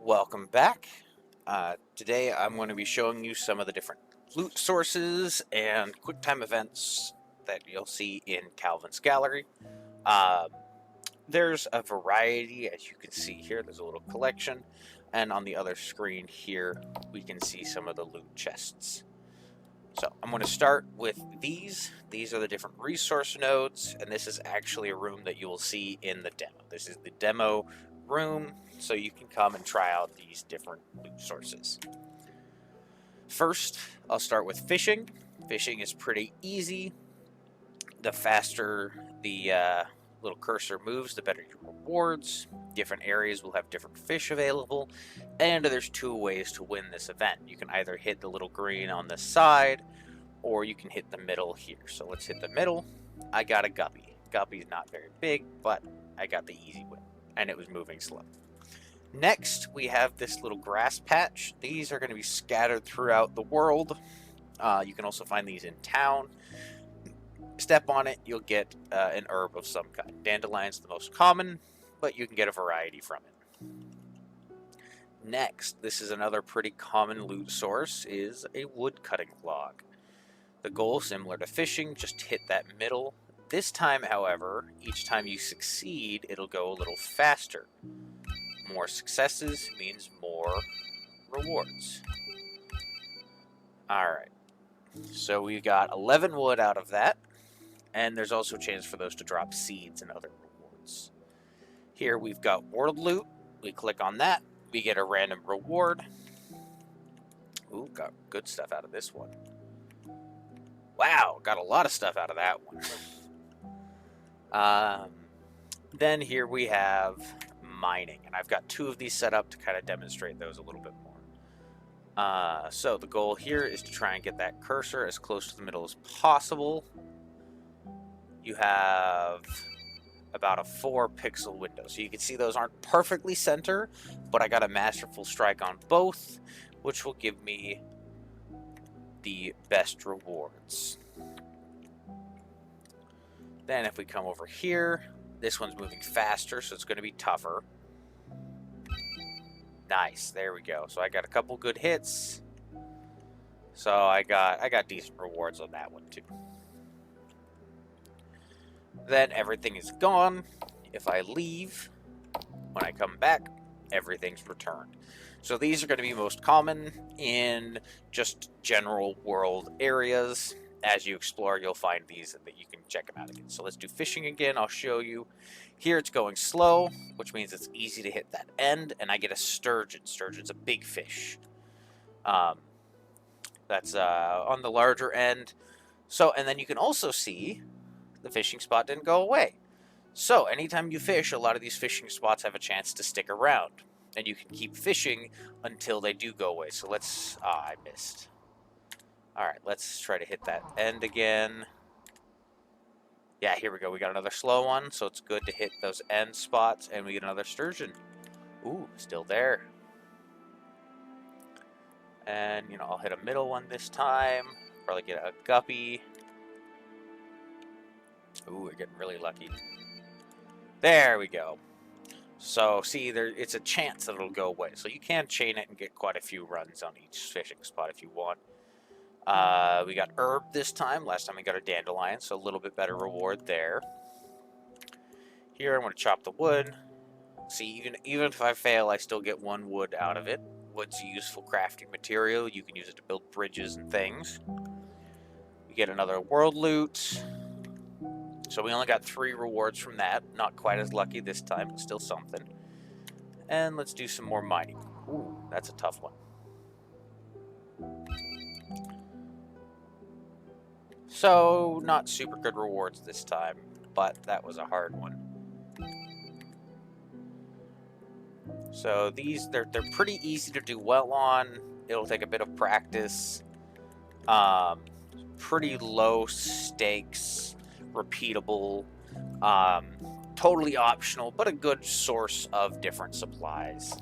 Welcome back. Today I'm going to be showing you some of the different loot sources and QuickTime events that you'll see in Calvin's Gallery. Um, there's a variety, as you can see here. There's a little collection, and on the other screen here, we can see some of the loot chests. So I'm going to start with these. These are the different resource nodes, and this is actually a room that you will see in the demo. This is the demo room, so you can come and try out these different loot sources. First, I'll start with fishing. Fishing is pretty easy. The faster the little cursor moves, the better your rewards. Different areas will have different fish available, and there's two ways to win this event. You can either hit the little green on the side, or you can hit the middle here. So let's hit the middle. I got a guppy. Guppy's not very big, but I got the easy win, and it was moving slow. Next, we have this little grass patch. These are going to be scattered throughout the world. You can also find these in town. Step on it, you'll get an herb of some kind. Dandelion's the most common, but you can get a variety from it. Next, this is another pretty common loot source, is a wood cutting log. The goal, similar to fishing, just hit that middle. This time, however, each time you succeed, it'll go a little faster. More successes means more rewards. Alright, so we got 11 wood out of that, and there's also a chance for those to drop seeds and other rewards. Here we've got world loot. We click on that, we get a random reward. Ooh, got good stuff out of this one. Wow, got a lot of stuff out of that one. Then here we have mining, and I've got two of these set up to kind of demonstrate those a little bit more. So the goal here is to try and get that cursor as close to the middle as possible. You have about a 4 pixel window, so you can see those aren't perfectly center, but I got a masterful strike on both, which will give me the best rewards. Then if we come over here, this one's moving faster, so it's going to be tougher. Nice, there we go. So I got a couple good hits. So I got decent rewards on that one too. Then everything is gone. If I leave, when I come back, everything's returned. So these are going to be most common in just general world areas. As you explore, you'll find these that you can check them out again. So let's do fishing again. I'll show you. Here it's going slow, which means it's easy to hit that end, and I get a sturgeon. Sturgeon's a big fish. That's on the larger end. So, and then you can also see the fishing spot didn't go away. So anytime you fish, a lot of these fishing spots have a chance to stick around, and you can keep fishing until they do go away. So let's, I missed. All right, let's try to hit that end again. Yeah, here we go. We got another slow one, so it's good to hit those end spots, and we get another sturgeon. Ooh, still there. And, you know, I'll hit a middle one this time. Probably get a guppy. Ooh, we're getting really lucky. There we go. So, see, it's a chance that it'll go away. So you can chain it and get quite a few runs on each fishing spot if you want. We got herb this time. Last time we got a dandelion, so a little bit better reward there. Here I'm going to chop the wood. See, even if I fail, I still get 1 wood out of it. Wood's a useful crafting material. You can use it to build bridges and things. We get another world loot. So we only got 3 rewards from that. Not quite as lucky this time, but still something. And let's do some more mining. Ooh, that's a tough one. So, not super good rewards this time, but that was a hard one. So these, they're pretty easy to do well on. It'll take a bit of practice. Pretty low stakes, repeatable, totally optional, but a good source of different supplies.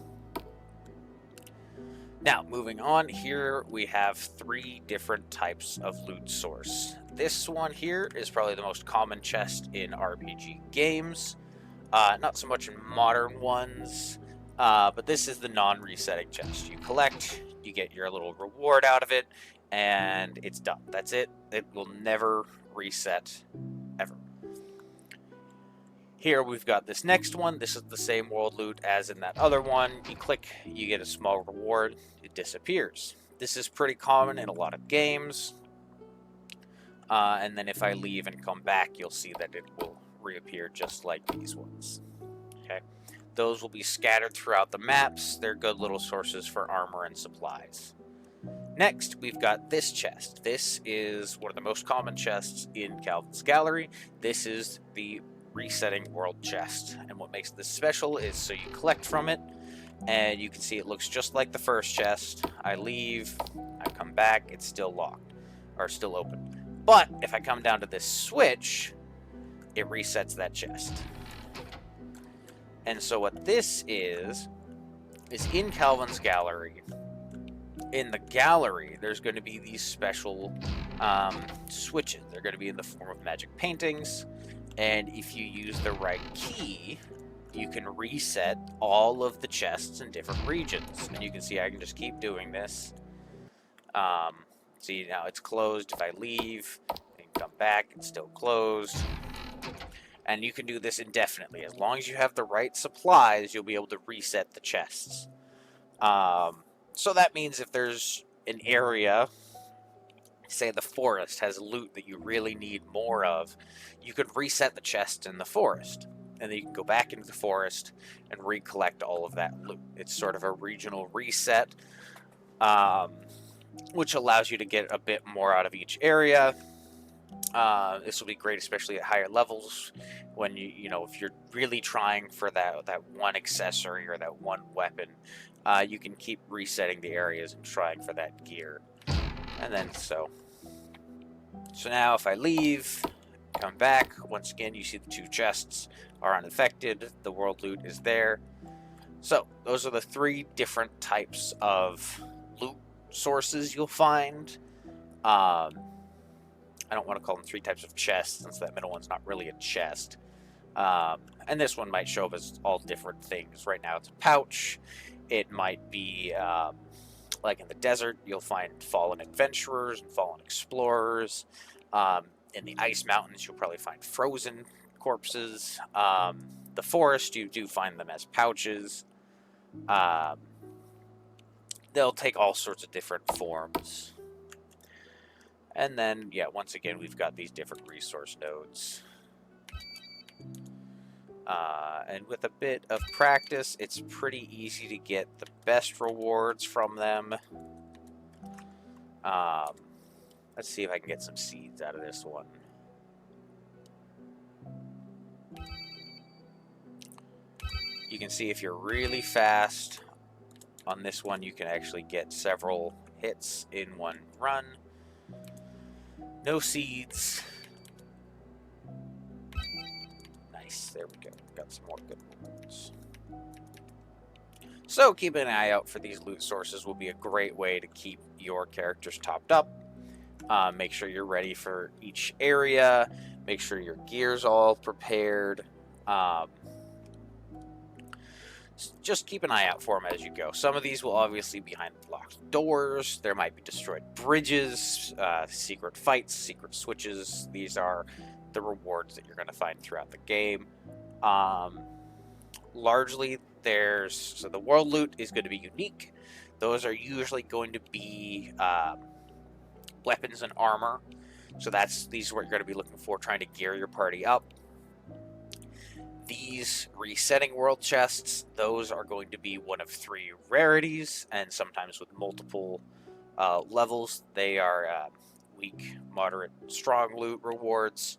Now, moving on, here we have 3 different types of loot source. This one here is probably the most common chest in RPG games. Not so much in modern ones, But this is the non-resetting chest. You collect, you get your little reward out of it, and it's done. That's it. It will never reset ever. Here we've got this next one. This is the same world loot as in that other one. You click, you get a small reward, it disappears. This is pretty common in a lot of games. And then if I leave and come back, you'll see that it will reappear just like these ones. Okay, those will be scattered throughout the maps. They're good little sources for armor and supplies. Next, we've got this chest. This is one of the most common chests in Calvin's Gallery. This is the resetting world chest, and what makes this special is so you collect from it, and you can see it looks just like the first chest. I leave, I come back, it's still locked, or still open. But if I come down to this switch, it resets that chest. And so what this is in Calvin's Gallery. In the gallery, there's going to be these special switches. They're going to be in the form of magic paintings, and if you use the right key, you can reset all of the chests in different regions. And you can see I can just keep doing this. See, now it's closed. If I leave and come back, it's still closed. And you can do this indefinitely. As long as you have the right supplies, you'll be able to reset the chests. So that means if there's an area, say the forest has loot that you really need more of, you could reset the chest in the forest. And then you can go back into the forest and recollect all of that loot. It's sort of a regional reset, which allows you to get a bit more out of each area. This will be great, especially at higher levels, when you know, if you're really trying for that one accessory or that one weapon. You can keep resetting the areas and trying for that gear. And then so now if I leave, come back, once again you see the two chests are unaffected, the world loot is there. So those are the three different types of loot sources you'll find. I don't want to call them three types of chests, since that middle one's not really a chest. And this one might show up as all different things. Right now it's a pouch. It might be, like in the desert, you'll find fallen adventurers and fallen explorers. In the ice mountains, you'll probably find frozen corpses. The forest, you do find them as pouches. They'll take all sorts of different forms. And then, yeah, once again, we've got these different resource nodes. And with a bit of practice, it's pretty easy to get the best rewards from them. Let's see if I can get some seeds out of this one. You can see if you're really fast on this one, you can actually get several hits in one run. No seeds. Nice, there we go. Got some more good ones. So keeping an eye out for these loot sources will be a great way to keep your characters topped up. Make sure you're ready for each area. Make sure your gear's all prepared. Just keep an eye out for them as you go. Some of these will obviously be behind locked doors. There might be destroyed bridges, secret fights, secret switches. These are the rewards that you're going to find throughout the game. Largely, so the world loot is going to be unique. Those are usually going to be weapons and armor. So these are what you're going to be looking for, trying to gear your party up. These resetting world chests, those are going to be one of 3 rarities, and sometimes with multiple levels. They are weak, moderate, strong loot rewards.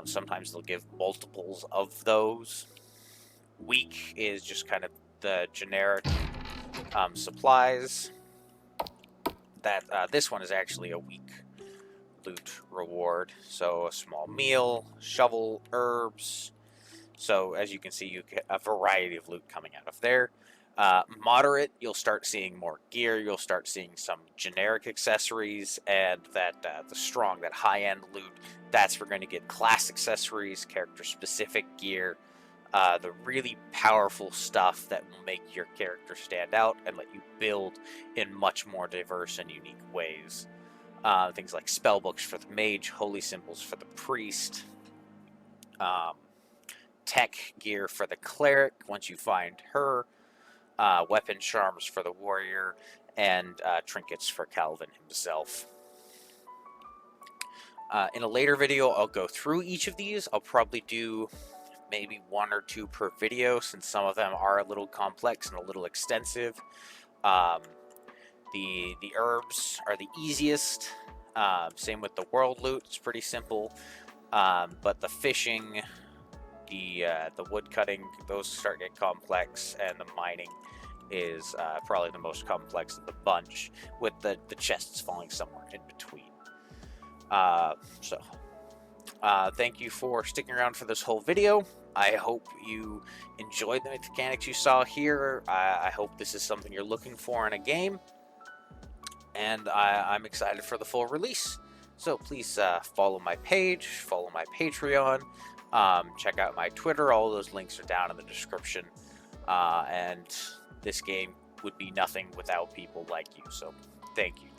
Sometimes they'll give multiples of those. Weak is just kind of the generic supplies. This one is actually a weak loot reward. So a small meal, shovel, herbs. So as you can see, you get a variety of loot coming out of there. Moderate, you'll start seeing more gear. You'll start seeing some generic accessories, and the strong, that high-end loot, that's where we're going to get class accessories, character-specific gear. the really powerful stuff that will make your character stand out and let you build in much more diverse and unique ways. Things like spell books for the mage, holy symbols for the priest, um, tech gear for the cleric once you find her, weapon charms for the warrior, and trinkets for Calvin himself. In a later video, I'll go through each of these. I'll probably do maybe 1 or 2 per video, since some of them are a little complex and a little extensive. The herbs are the easiest. Same with the world loot; it's pretty simple. But the fishing, the wood cutting, those start to get complex, and the mining is probably the most complex of the bunch, with the chests falling somewhere in between. Thank you for sticking around for this whole video. I hope you enjoyed the mechanics you saw here. I hope this is something you're looking for in a game, and I'm excited for the full release. So please follow my page, follow my Patreon, check out my Twitter. All those links are down in the description. And this game would be nothing without people like you. So thank you.